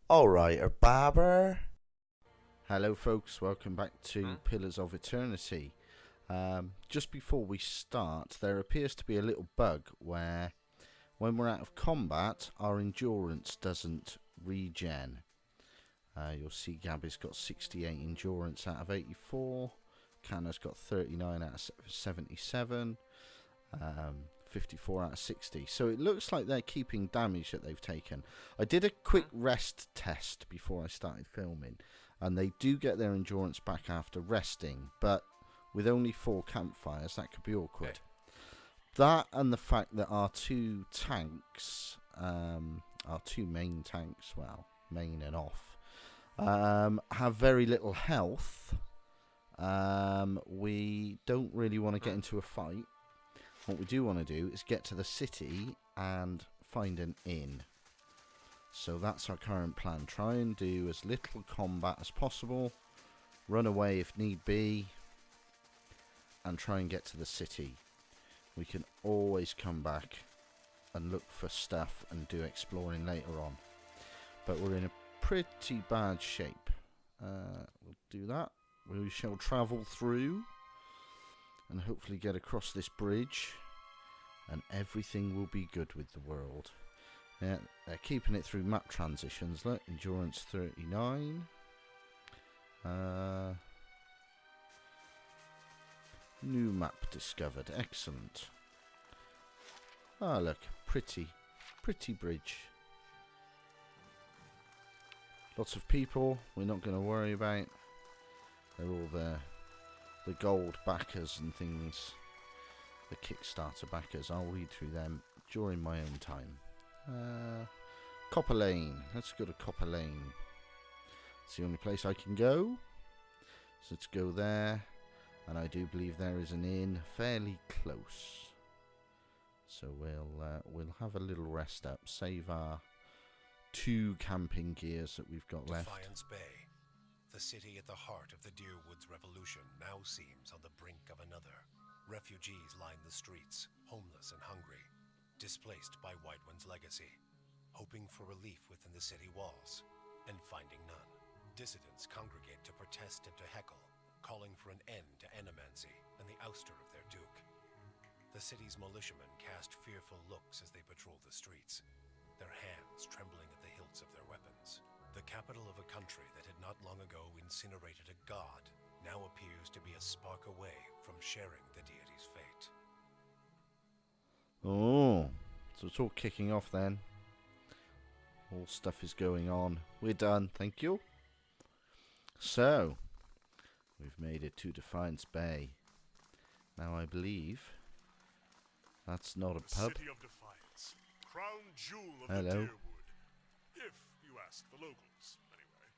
Alrighterbabber. Hello folks, welcome back to Pillars of Eternity. Just before we start, there appears to be a little bug where when we're out of combat, our endurance doesn't regen. You'll see Gabby's got 68 endurance out of 84, Kanna's got 39 out of 77, 54 out of 60. So it looks like they're keeping damage that they've taken. I did a quick rest test before I started filming, and they do get their endurance back after resting, but with only 4 campfires, that could be awkward. Okay. That and the fact that our two tanks, our two main tanks, well, main and off, have very little health. We don't really want to get into a fight. What we do want to do is get to the city and find an inn. So that's our current plan. Try and do as little combat as possible. Run away if need be. And try and get to the city. We can always come back and look for stuff and do exploring later on. But we're in a pretty bad shape. We'll do that. We shall travel through and hopefully get across this bridge, and everything will be good with the world. Yeah, they're keeping it through map transitions. Look, endurance 39. New map discovered. Excellent. Ah, look, pretty bridge. Lots of people. We're not going to worry about. They're all there. The gold backers and things, the Kickstarter backers. I'll read through them during my own time. Copper Lane. Let's go to Copper Lane. It's the only place I can go. So let's go there. And I do believe there is an inn fairly close. So we'll have a little rest up. Save our 2 camping gears that we've got left. Defiance Bay. The city at the heart of the Deerwoods Revolution now seems on the brink of another. Refugees line the streets, homeless and hungry, displaced by Whiteone's legacy, hoping for relief within the city walls, and finding none. Dissidents congregate to protest and to heckle, calling for an end to animancy and the ouster of their duke. The city's militiamen cast fearful looks as they patrol the streets, their hands trembling at the hilts of their weapons. The capital of a country that had not long ago incinerated a god now appears to be a spark away from sharing the deity's fate. Oh, so it's all kicking off then. All stuff is going on. We're done, thank you. So, we've made it to Defiance Bay. Now I believe that's not a pub. City of Defiance, crown jewel of Hello. the Deerwood, if you ask the locals, anyway.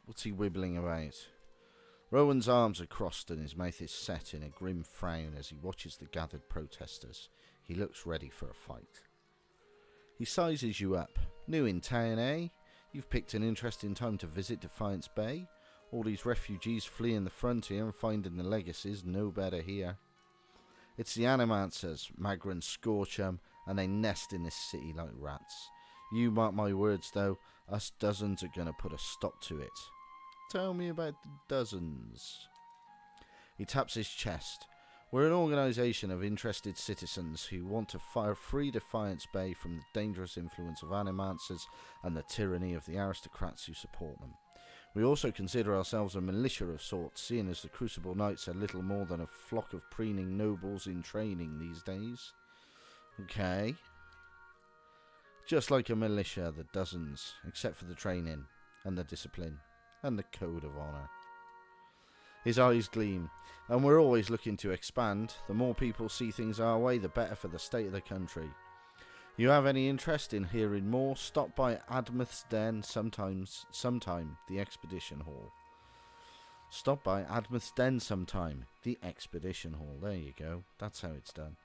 What's he wibbling about? Rowan's arms are crossed and his mouth is set in a grim frown as he watches the gathered protesters. He looks ready for a fight. He sizes you up. New in town, eh? You've picked an interesting time to visit Defiance Bay. All these refugees fleeing the frontier and finding the legacies no better here. It's the Animancers, Magra and Scorchum, and they nest in this city like rats. You mark my words though, us dozens are gonna put a stop to it. Tell me about the dozens. He taps his chest. We're an organisation of interested citizens who want to free Defiance Bay from the dangerous influence of Animancers and the tyranny of the aristocrats who support them. We also consider ourselves a militia of sorts, seeing as the Crucible Knights are little more than a flock of preening nobles in training these days. Okay. Just like a militia, the dozens, except for the training, and the discipline, and the code of honour. His eyes gleam, and we're always looking to expand. The more people see things our way, the better for the state of the country. You have any interest in hearing more? Stop by Admeth's Den sometime, the Expedition Hall. Stop by Admeth's Den sometime, the Expedition Hall. There you go. That's how it's done.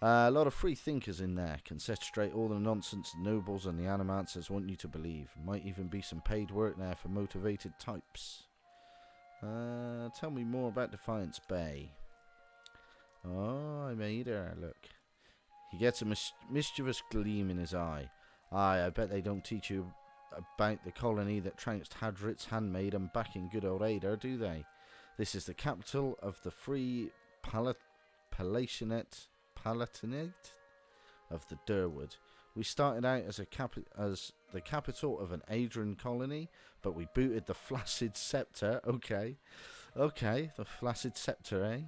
A lot of free thinkers in there can set straight all the nonsense the nobles and the Animancers want you to believe. Might even be some paid work there for motivated types. Tell me more about Defiance Bay. Oh, I made her. Look. He gets a mischievous gleam in his eye. Aye, I bet they don't teach you about the colony that trounced Hadrit's handmaid and back in good old Ada, do they? This is the capital of the free Palatinate of the Durwood. We started out as the capital of an Adrian colony, but we booted the Flaccid Scepter, okay, the Flaccid Scepter, eh?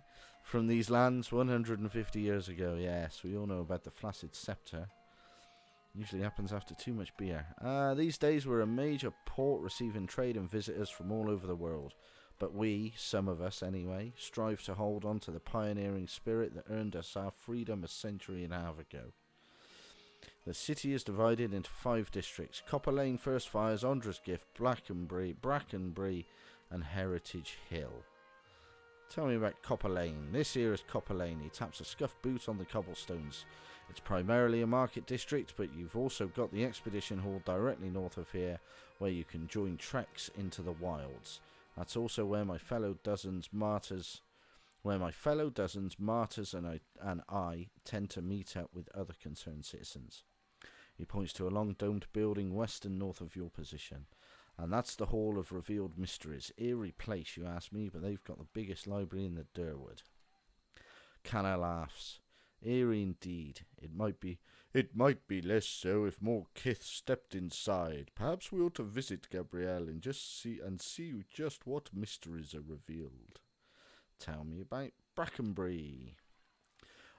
From these lands 150 years ago, yes, we all know about the Flaccid Scepter. Usually happens after too much beer. These days we're a major port receiving trade and visitors from all over the world. But we, some of us anyway, strive to hold on to the pioneering spirit that earned us our freedom a century and a half ago. The city is divided into 5 districts: Copper Lane, First Fires, Ondra's Gift, Brackenbury and Heritage Hill. Tell me about Copper Lane. This here is Copper Lane. He taps a scuffed boot on the cobblestones. It's primarily a market district, but you've also got the Expedition Hall directly north of here, where you can join treks into the wilds. That's also where my fellow dozens martyrs and I tend to meet up with other concerned citizens. He points to a long domed building west and north of your position. And that's the Hall of Revealed Mysteries. Eerie place, you ask me, but they've got the biggest library in the Durwood. Canna laughs. Eerie indeed. It might be less so if more kith stepped inside. Perhaps we ought to visit Gabrielle and see just what mysteries are revealed. Tell me about Brackenbury.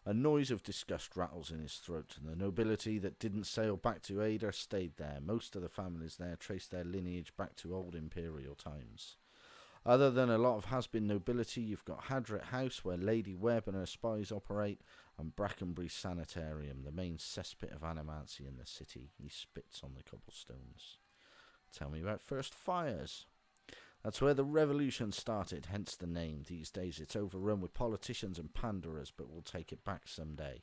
A noise of disgust rattles in his throat, and the nobility that didn't sail back to Ada stayed there. Most of the families there traced their lineage back to old imperial times. Other than a lot of has-been nobility, you've got Hadrit House, where Lady Webb and her spies operate, and Brackenbury Sanitarium, the main cesspit of animancy in the city. He spits on the cobblestones. Tell me about First Fires. That's where the revolution started, hence the name. These days it's overrun with politicians and panderers, but we'll take it back someday.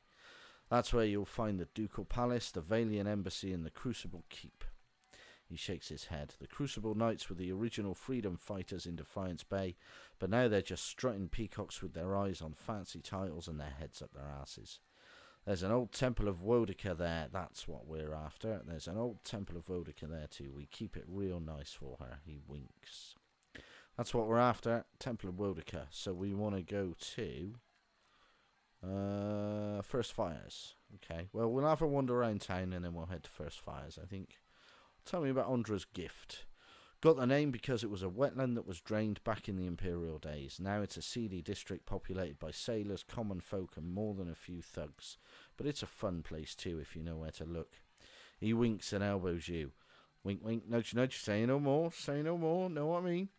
That's where you'll find the Ducal Palace, the Valian Embassy, and the Crucible Keep. He shakes his head. The Crucible Knights were the original freedom fighters in Defiance Bay, but now they're just strutting peacocks with their eyes on fancy titles and their heads up their asses. There's an old Temple of Wodica there. That's what we're after. There's an old Temple of Wodica there too. We keep it real nice for her. He winks. That's what we're after, Temple of Wodica. So we want to go to First Fires. Okay, well, we'll have a wander around town and then we'll head to First Fires, I think. Tell me about Ondra's Gift. Got the name because it was a wetland that was drained back in the Imperial days. Now it's a seedy district populated by sailors, common folk, and more than a few thugs. But it's a fun place too if you know where to look. He winks and elbows you. Wink, wink, nudge, nudge. Say no more. Say no more. Know what I mean?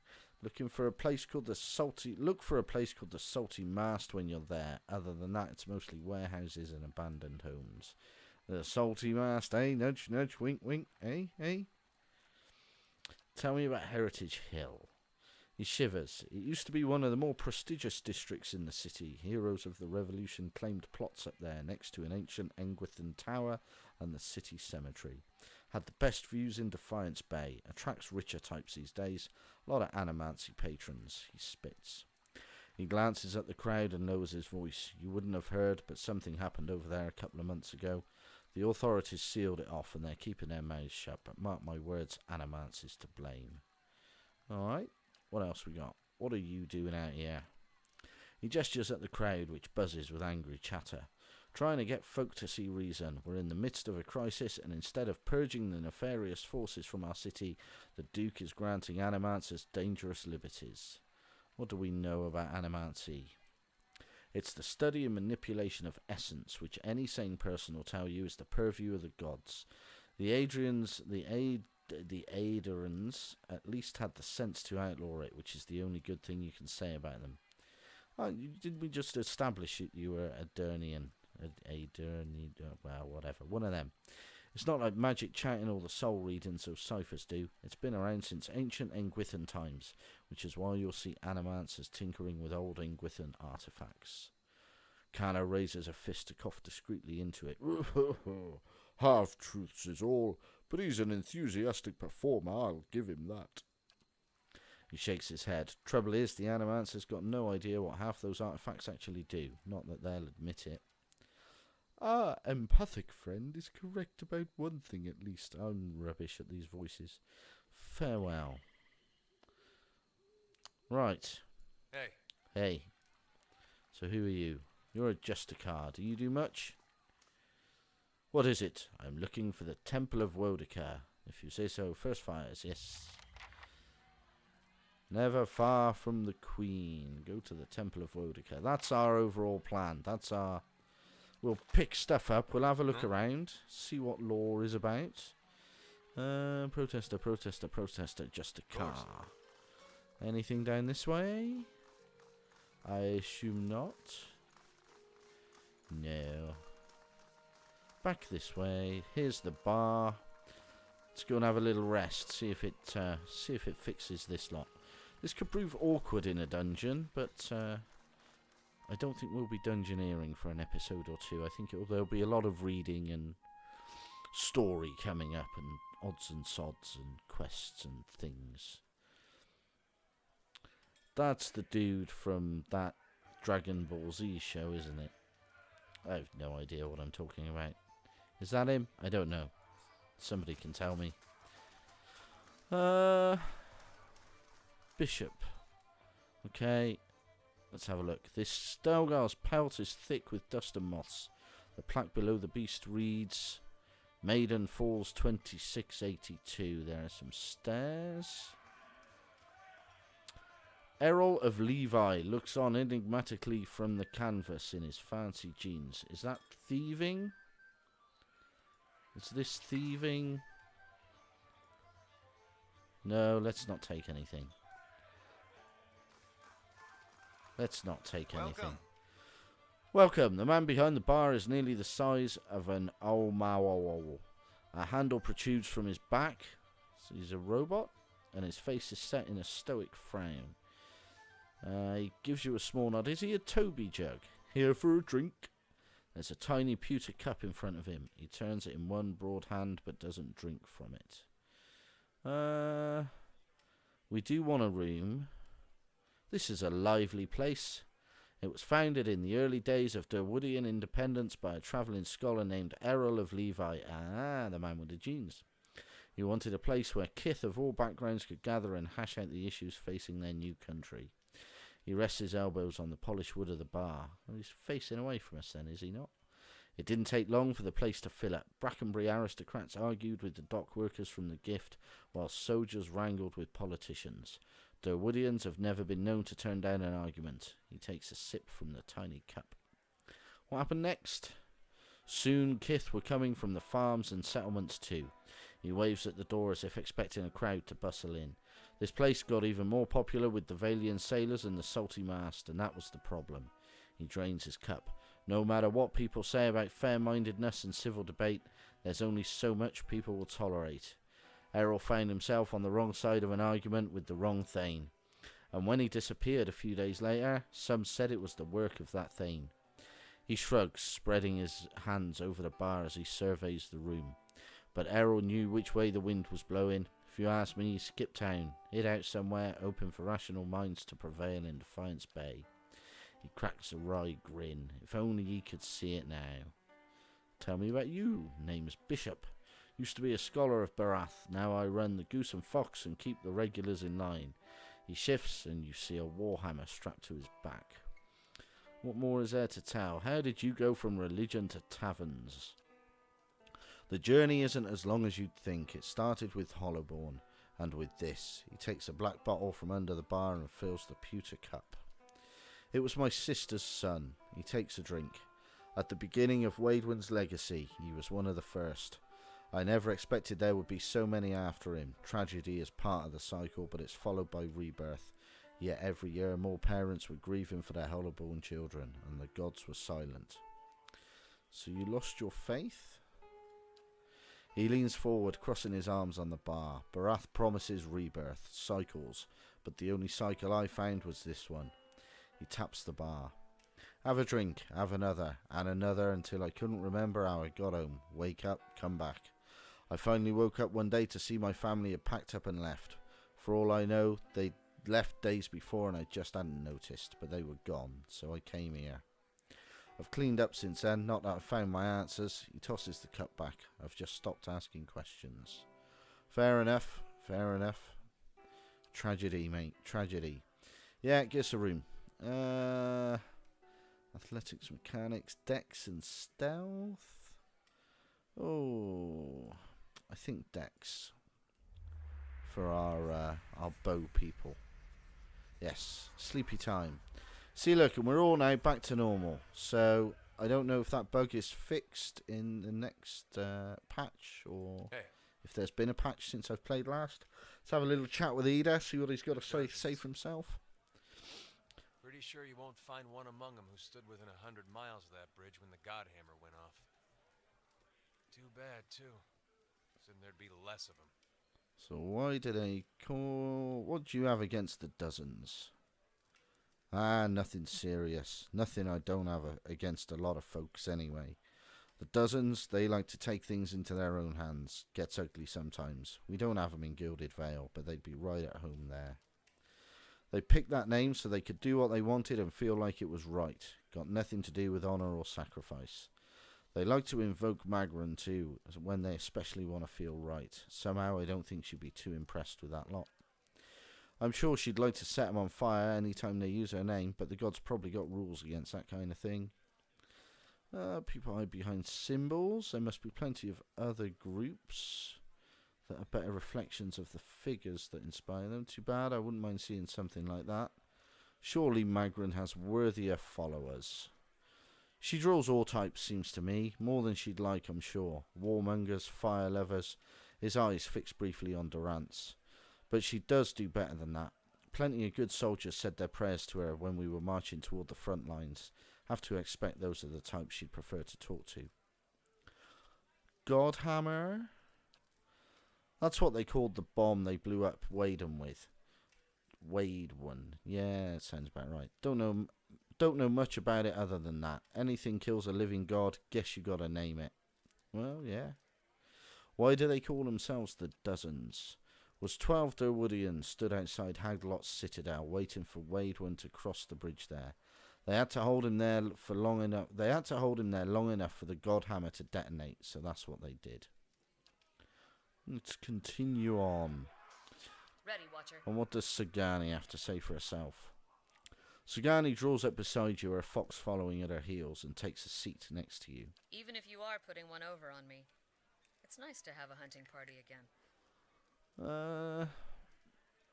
Look for a place called the Salty Mast when you're there. Other than that, it's mostly warehouses and abandoned homes. The Salty Mast, eh? Nudge, nudge, wink, wink, eh? Tell me about Heritage Hill. He shivers. It used to be one of the more prestigious districts in the city. Heroes of the Revolution claimed plots up there next to an ancient Engwithan tower and the city cemetery. Had the best views in Defiance Bay. Attracts richer types these days. A lot of animancy patrons. He spits. He glances at the crowd and lowers his voice. You wouldn't have heard, but something happened over there a couple of months ago. The authorities sealed it off and they're keeping their mouths shut, but mark my words, animance is to blame. Alright, what else we got? What are you doing out here? He gestures at the crowd, which buzzes with angry chatter. Trying to get folk to see reason. We're in the midst of a crisis, and instead of purging the nefarious forces from our city, the Duke is granting animancers dangerous liberties. What do we know about animancy? It's the study and manipulation of essence, which any sane person will tell you is the purview of the gods. The Aederans at least had the sense to outlaw it, which is the only good thing you can say about them. Oh, didn't we just establish it? You were Aedernian. Well, whatever. One of them. It's not like magic chatting or the soul readings those ciphers do. It's been around since ancient Engwithan times, which is why you'll see animancers tinkering with old Engwithan artifacts. Kana raises a fist to cough discreetly into it. Half-truths is all, but he's an enthusiastic performer, I'll give him that. He shakes his head. Trouble is, the animancer's got no idea what half those artifacts actually do. Not that they'll admit it. Our empathic friend is correct about one thing at least. I'm rubbish at these voices. Farewell. Right. Hey, Hey. So who are you? You're a Justicar. Do you do much? What is it? I'm looking for the Temple of Wodika. If you say so, first fires, yes. Never far from the Queen. Go to the Temple of Wodika. That's our overall plan. That's our... We'll pick stuff up. We'll have a look around. See what lore is about. Protester. Just a car. Anything down this way? I assume not. No. Back this way. Here's the bar. Let's go and have a little rest. See if it fixes this lot. This could prove awkward in a dungeon, but I don't think we'll be dungeoneering for an episode or two. I think there'll be a lot of reading and story coming up, and odds and sods and quests and things. That's the dude from that Dragon Ball Z show, isn't it? I have no idea what I'm talking about. Is that him? I don't know. Somebody can tell me. Bishop. Okay. Let's have a look. This Stelgar's pelt is thick with dust and moss. The plaque below the beast reads, Maiden Falls 2682. There are some stairs. Errol of Levi looks on enigmatically from the canvas in his fancy jeans. Is that thieving? Is this thieving? No, let's not take anything. Let's not take anything. Welcome. The man behind the bar is nearly the size of an Omawawo. A handle protrudes from his back. So he's a robot, and his face is set in a stoic frown. He gives you a small nod. Is he a Toby jug? Here for a drink? There's a tiny pewter cup in front of him. He turns it in one broad hand, but doesn't drink from it. We do want a room. This is a lively place. It was founded in the early days of Derwoodian independence by a travelling scholar named Errol of Levi. Ah, the man with the jeans. He wanted a place where kith of all backgrounds could gather and hash out the issues facing their new country. He rests his elbows on the polished wood of the bar. Well, he's facing away from us then, is he not? It didn't take long for the place to fill up. Brackenbury aristocrats argued with the dock workers from the Gift, while soldiers wrangled with politicians. Derwoodians have never been known to turn down an argument. He takes a sip from the tiny cup. What happened next? Soon kith were coming from the farms and settlements too. He waves at the door as if expecting a crowd to bustle in. This place got even more popular with the Valian sailors and the salty mast, and that was the problem. He drains his cup. No matter what people say about fair-mindedness and civil debate, there's only so much people will tolerate. Errol found himself on the wrong side of an argument with the wrong Thane, and when he disappeared a few days later, some said it was the work of that Thane. He shrugs, spreading his hands over the bar as he surveys the room. But Errol knew which way the wind was blowing. If you ask me, skip town, hid out somewhere open for rational minds to prevail in Defiance Bay. He cracks a wry grin. If only he could see it now. Tell me about you. Name's Bishop. Used to be a scholar of Barath. Now I run the Goose and Fox and keep the regulars in line. He shifts and you see a warhammer strapped to his back. What more is there to tell? How did you go from religion to taverns? The journey isn't as long as you'd think. It started with Hollowborn, and with this. He takes a black bottle from under the bar and fills the pewter cup. It was my sister's son. He takes a drink. At the beginning of Waidwen's legacy, he was one of the first. I never expected there would be so many after him. Tragedy is part of the cycle, but it's followed by rebirth. Yet every year more parents were grieving for their Hollowborn children, and the gods were silent. So you lost your faith? He leans forward, crossing his arms on the bar. Barath promises rebirth, cycles, but the only cycle I found was this one. He taps the bar. Have a drink, have another, and another until I couldn't remember how I got home. Wake up, come back. I finally woke up one day to see my family had packed up and left. For all I know, they'd left days before and I just hadn't noticed, but they were gone, so I came here. I've cleaned up since then, not that I've found my answers. He tosses the cup back. I've just stopped asking questions. Fair enough, fair enough. Tragedy, mate, tragedy. Yeah, give us a room. Athletics, mechanics, dex and stealth. Oh, I think dex for our bow people. Yes, sleepy time. See, look, and we're all now back to normal. So I don't know if that bug is fixed in the next patch, or if there's been a patch since I've played last. Let's have a little chat with Ida, see what he's got to say for himself. Pretty sure you won't find one among them who stood within 100 miles of that bridge when the Godhammer went off. Too bad, too. Said there'd be less of them. So why did they call... What do you have against the dozens? Ah, nothing serious. Nothing I don't have against a lot of folks anyway. The dozens, they like to take things into their own hands. Gets ugly sometimes. We don't have them in Gilded Vale, but they'd be right at home there. They picked that name so they could do what they wanted and feel like it was right. Got nothing to do with honour or sacrifice. They like to invoke Magran too, when they especially want to feel right. Somehow I don't think she'd be too impressed with that lot. I'm sure she'd like to set them on fire anytime they use her name, but the gods probably got rules against that kind of thing. People hide behind symbols. There must be plenty of other groups that are better reflections of the figures that inspire them. Too bad, I wouldn't mind seeing something like that. Surely Magran has worthier followers. She draws all types, seems to me. More than she'd like, I'm sure. Warmongers, fire lovers. His eyes fixed briefly on Durant's. But she does do better than that. Plenty of good soldiers said their prayers to her when we were marching toward the front lines. Have to expect those are the types she'd prefer to talk to. Godhammer? That's what they called the bomb they blew up Waden with. Wade one. Yeah, it sounds about right. Don't know much about it other than that. Anything kills a living god, guess you gotta name it. Well, yeah. Why do they call themselves the Dozens? Was 12 Durwoodians stood outside Haglot's citadel waiting for Wade one to cross the bridge there. They had to hold him there for long enough. They had to hold him there long enough for the Godhammer to detonate, so that's what they did. Let's continue on. Ready, Watcher. And what does Sagani have to say for herself? Sagani draws up beside you, her fox following at her heels, and takes a seat next to you. Even if you are putting one over on me, it's nice to have a hunting party again.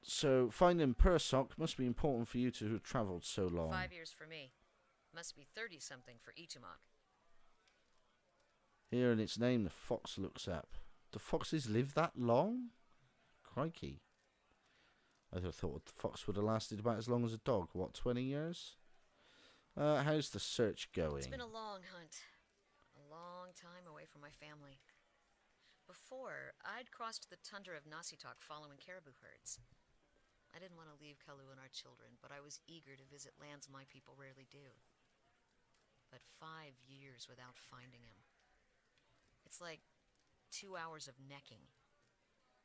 So finding Persok must be important for you to have travelled so long. 5 years for me. Must be 30-something for Ichimak. Hearing its name, the fox looks up. Do foxes live that long? Crikey. I thought the fox would have lasted about as long as a dog. What, 20 years? How's the search going? It's been a long hunt. A long time away from my family. Before, I'd crossed the tundra of Nasitok following caribou herds. I didn't want to leave Kalu and our children, but I was eager to visit lands my people rarely do. But 5 years without finding him. It's like 2 hours of necking.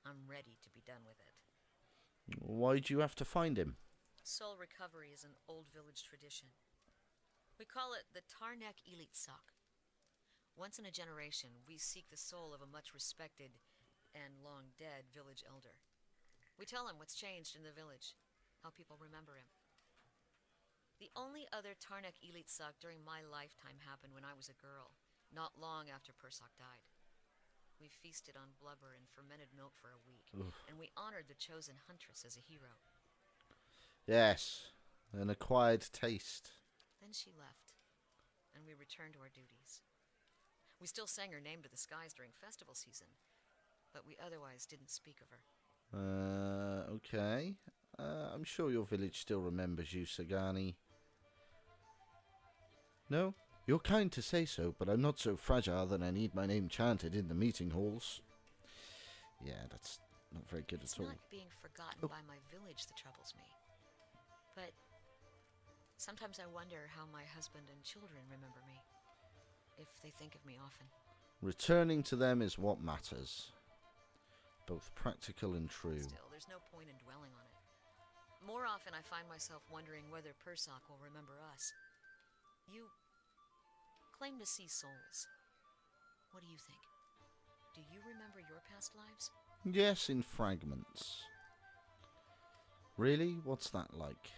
I'm ready to be done with it. Why'd you have to find him? Soul recovery is an old village tradition. We call it the Tarnek Elitsak. Once in a generation, we seek the soul of a much respected and long dead village elder. We tell him what's changed in the village, how people remember him. The only other Tarnek Elitsak during my lifetime happened when I was a girl, not long after Persok died. We feasted on blubber and fermented milk for a week, and we honored the chosen huntress as a hero. Yes, an acquired taste. Then she left, and we returned to our duties. We still sang her name to the skies during festival season, but we otherwise didn't speak of her. Okay. I'm sure your village still remembers you, Sagani. No? You're kind to say so, but I'm not so fragile that I need my name chanted in the meeting halls. Yeah, that's not very good at all. It's not being forgotten by my village that troubles me. But sometimes I wonder how my husband and children remember me, if they think of me often. Returning to them is what matters. Both practical and true. Still, there's no point in dwelling on it. More often I find myself wondering whether Persok will remember us. You claim to see souls. What do you think? Do you remember your past lives? Yes, in fragments. Really? What's that like?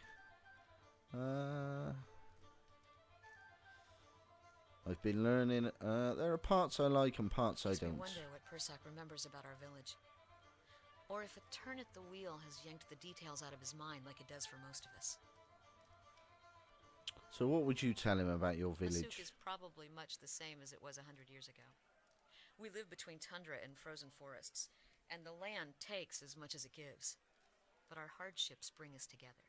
I've been learning. There are parts I like and parts I Makes me don't. wonder what Persak remembers about our village. Or if a turn at the wheel has yanked the details out of his mind like it does for most of us. So what would you tell him about your village? Masuk is probably much the same as it was 100 years ago. We live between tundra and frozen forests, and the land takes as much as it gives. But our hardships bring us together.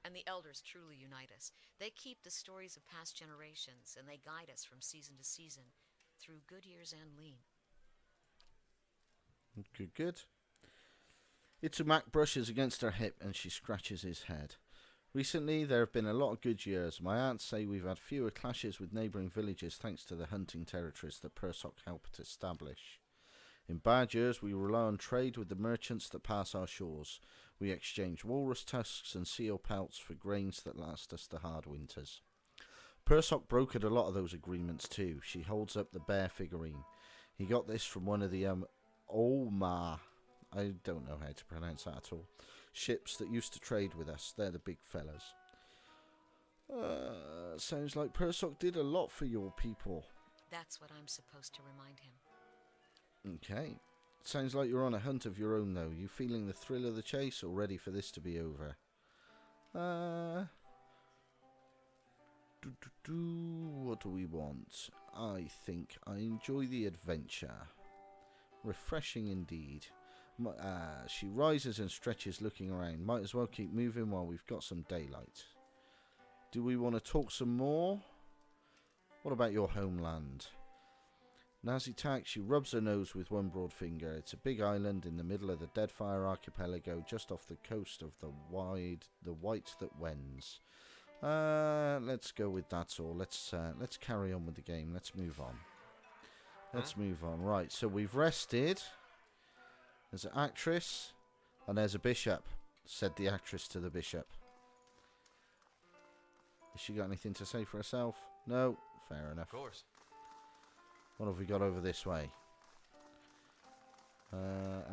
And the elders truly unite us. They keep the stories of past generations, and they guide us from season to season, through good years and lean. Good, good. Itsumak brushes against her hip and she scratches his head. Recently, there have been a lot of good years. My aunts say we've had fewer clashes with neighbouring villages thanks to the hunting territories that Persok helped establish. In bad years, we rely on trade with the merchants that pass our shores. We exchange walrus tusks and seal pelts for grains that last us the hard winters. Persok brokered a lot of those agreements too. She holds up the bear figurine. He got this from one of the Omar, I don't know how to pronounce that at all, ships that used to trade with us. They're the big fellas. Sounds like Persok did a lot for your people. That's what I'm supposed to remind him. Okay. Sounds like you're on a hunt of your own, though. You feeling the thrill of the chase or ready for this to be over? What do we want? I think I enjoy the adventure. Refreshing indeed. She rises and stretches, looking around. Might as well keep moving while we've got some daylight. Do we want to talk some more? What about your homeland? Nazitak, she rubs her nose with one broad finger. It's a big island in the middle of the Deadfire Archipelago, just off the coast of the White that wends. Let's go with that's all. Let's carry on with the game. Let's move on. Let's move on. Right, so we've rested. There's an actress and there's a bishop, said the actress to the bishop. Has she got anything to say for herself? No? Fair enough. Of course. What have we got over this way?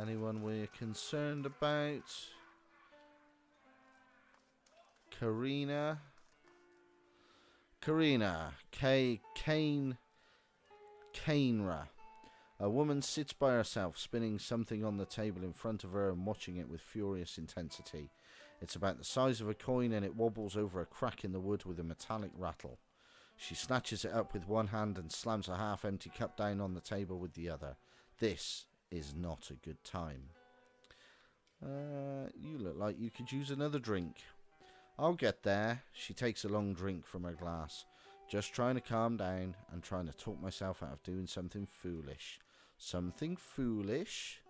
Anyone we're concerned about? Karina. Kainra. A woman sits by herself, spinning something on the table in front of her and watching it with furious intensity. It's about the size of a coin and it wobbles over a crack in the wood with a metallic rattle. She snatches it up with one hand and slams a half-empty cup down on the table with the other. This is not a good time. You look like you could use another drink. I'll get there. She takes a long drink from her glass. Just trying to calm down and trying to talk myself out of doing something foolish. Something foolish?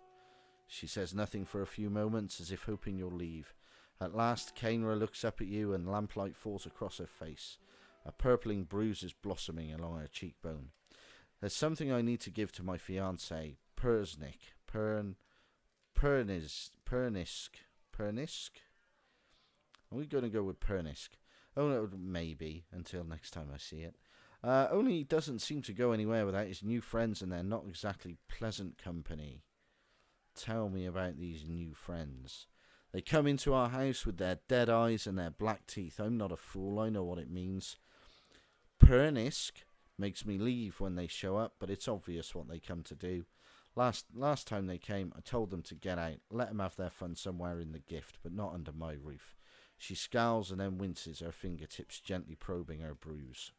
She says nothing for a few moments, as if hoping you'll leave. At last, Kainra looks up at you and lamplight falls across her face. A purpling bruise is blossoming along her cheekbone. There's something I need to give to my fiancé, Persnick. Pernisk? Are we going to go with Pernisk? Oh, no, maybe, until next time I see it. Only he doesn't seem to go anywhere without his new friends, and they're not exactly pleasant company. Tell me about these new friends. They come into our house with their dead eyes and their black teeth. I'm not a fool, I know what it means. Pernisk makes me leave when they show up, but it's obvious what they come to do. Last time they came, I told them to get out. Let them have their fun somewhere in the gift, but not under my roof. She scowls and then winces, her fingertips gently probing her bruise.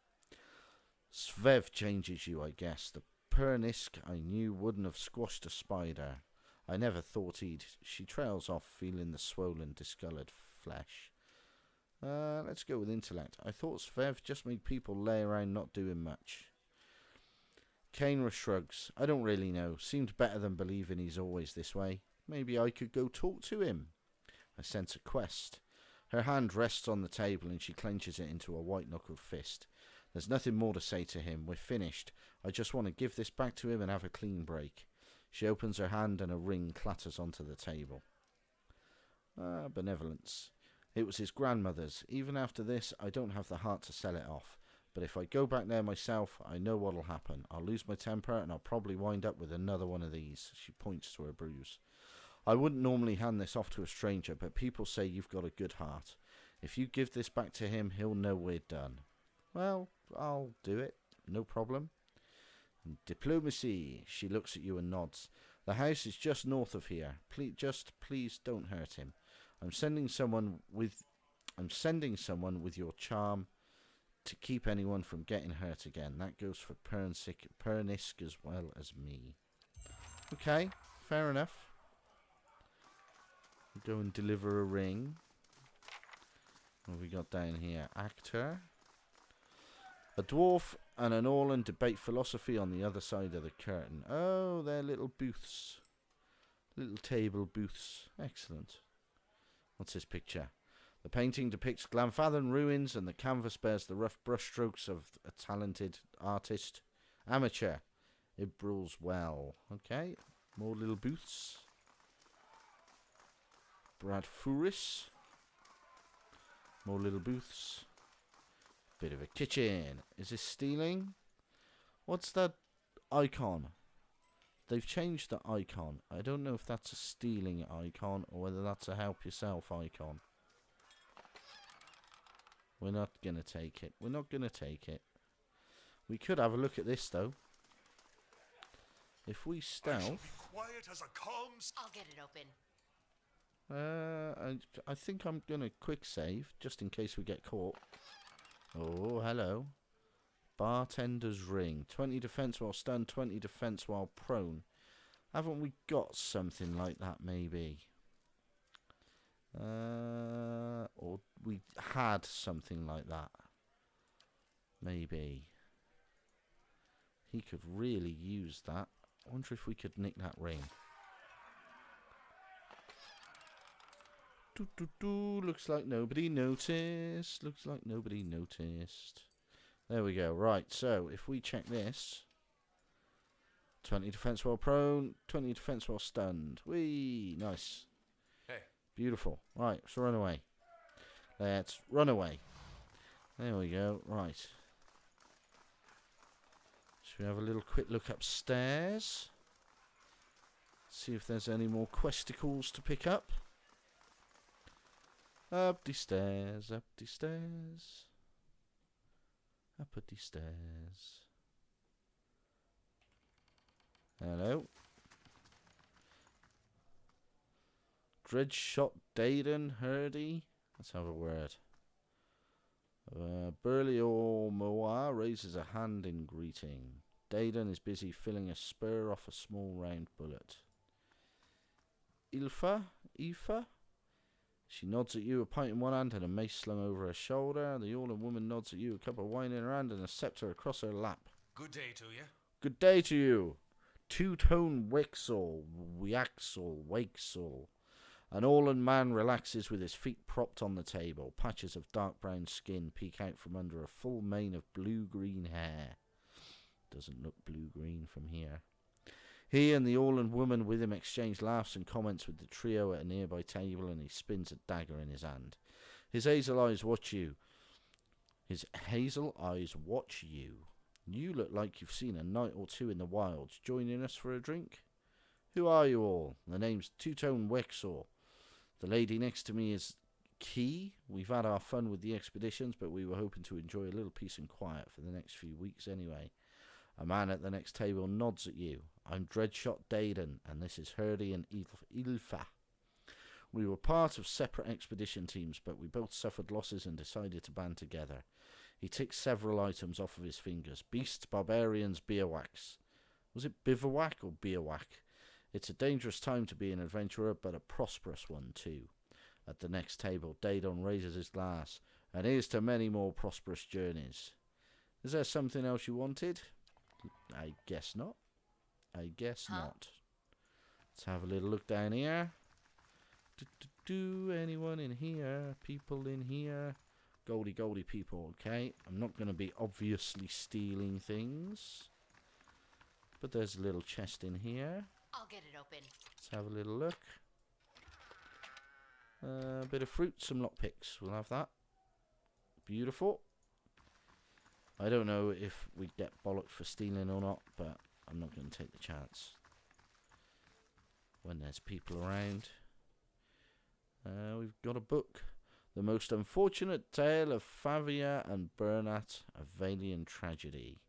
Svev changes you, I guess. The Pernisk I knew wouldn't have squashed a spider. I never thought he'd. She trails off, feeling the swollen, discoloured flesh. Let's go with intellect. I thought Svev just made people lay around not doing much. Kainra shrugs. I don't really know. Seemed better than believing he's always this way. Maybe I could go talk to him. I sense a quest. Her hand rests on the table and she clenches it into a white-knuckled fist. There's nothing more to say to him. We're finished. I just want to give this back to him and have a clean break. She opens her hand and a ring clatters onto the table. Benevolence. It was his grandmother's. Even after this, I don't have the heart to sell it off. But if I go back there myself, I know what'll happen. I'll lose my temper and I'll probably wind up with another one of these. She points to her bruise. I wouldn't normally hand this off to a stranger, but people say you've got a good heart. If you give this back to him, he'll know we're done. Well, I'll do it. No problem. Diplomacy. She looks at you and nods. The house is just north of here. Please don't hurt him. I'm sending someone with your charm to keep anyone from getting hurt again. That goes for Pernisk as well as me. Okay, fair enough. Go and deliver a ring. What have we got down here? Actor. A dwarf and an Orlan debate philosophy on the other side of the curtain. Oh, they're little booths. Little table booths. Excellent. What's this picture? The painting depicts Glanfathan ruins and the canvas bears the rough brushstrokes of a talented artist. Amateur. It brawls well. Okay. More little booths. Brad Furis. More little booths. Bit of a kitchen. Is this stealing? What's that icon? They've changed the icon. I don't know if that's a stealing icon or whether that's a help yourself icon. We're not going to take it. We're not going to take it. We could have a look at this, though. If we stealth... Quiet as a calm... I'll get it open. I think I'm going to quick save, just in case we get caught. Oh, hello. Bartender's ring. 20 defense while stunned, 20 defense while prone. Haven't we got something like that, maybe? Or we had something like that. Maybe. He could really use that. I wonder if we could nick that ring. Looks like nobody noticed. Looks like nobody noticed. There we go. Right, so if we check this. 20 defense while prone, 20 defense while stunned. Whee! Nice. Hey. Beautiful. Right, let's run away. Let's run away. There we go. Right. Should we have a little quick look upstairs? See if there's any more questicles to pick up. Up the stairs, up the stairs. Up at the stairs. Hello. Dreadshot Daden Hurdy. Let's have a word. Burley or Moa raises a hand in greeting. Daden is busy filling a spur off a small round bullet. Ilfa? She nods at you, a pint in one hand and a mace slung over her shoulder. The Orlan woman nods at you, a cup of wine in her hand and a scepter across her lap. Good day to you. Good day to you. Two-tone Wixel, Wakesel. An Orlan man relaxes with his feet propped on the table. Patches of dark brown skin peek out from under a full mane of blue-green hair. Doesn't look blue-green from here. He and the Orlan woman with him exchange laughs and comments with the trio at a nearby table, and he spins a dagger in his hand. His hazel eyes watch you. You look like you've seen a night or two in the wilds. Joining us for a drink? Who are you all? The name's Two-Tone Wexor. The lady next to me is Key. We've had our fun with the expeditions, but we were hoping to enjoy a little peace and quiet for the next few weeks anyway. A man at the next table nods at you. I'm Dreadshot Daden, and this is Hurdy and Ilfa. We were part of separate expedition teams, but we both suffered losses and decided to band together. He ticks several items off of his fingers. Beasts, barbarians, bivouacs. Was it bivouac or bivouac? It's a dangerous time to be an adventurer, but a prosperous one too. At the next table, Daden raises his glass. And here's to many more prosperous journeys. Is there something else you wanted? I guess not. Not. Let's have a little look down here. Anyone in here? People in here? Goldie people, okay? I'm not going to be obviously stealing things. But there's a little chest in here. I'll get it open. Let's have a little look. A bit of fruit, some lockpicks. We'll have that. Beautiful. I don't know if we get bollocked for stealing or not, but I'm not going to take the chance. When there's people around. We've got a book. The Most Unfortunate Tale of Favia and Bernat, a Valian Tragedy.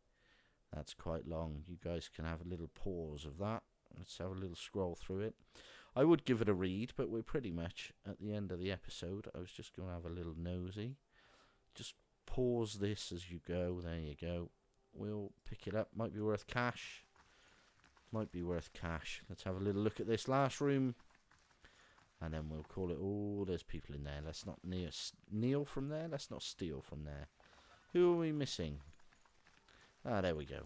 That's quite long. You guys can have a little pause of that. Let's have a little scroll through it. I would give it a read, but we're pretty much at the end of the episode. I was just going to have a little nosy. Just pause this as you go. There you go. We'll pick it up. Might be worth cash. Might be worth cash. Let's have a little look at this last room. And then we'll call it. Oh, there's people in there. Let's not kneel from there. Let's not steal from there. Who are we missing? Ah, there we go.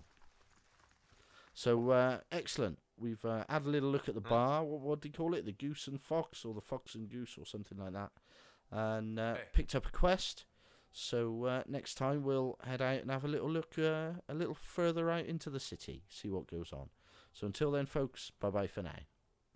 So, excellent. We've had a little look at the bar. What do you call it? The Goose and Fox, or the Fox and Goose, or something like that. And picked up a quest. So, next time we'll head out and have a little look a little further out into the city. See what goes on. So, until then, folks, bye-bye for now.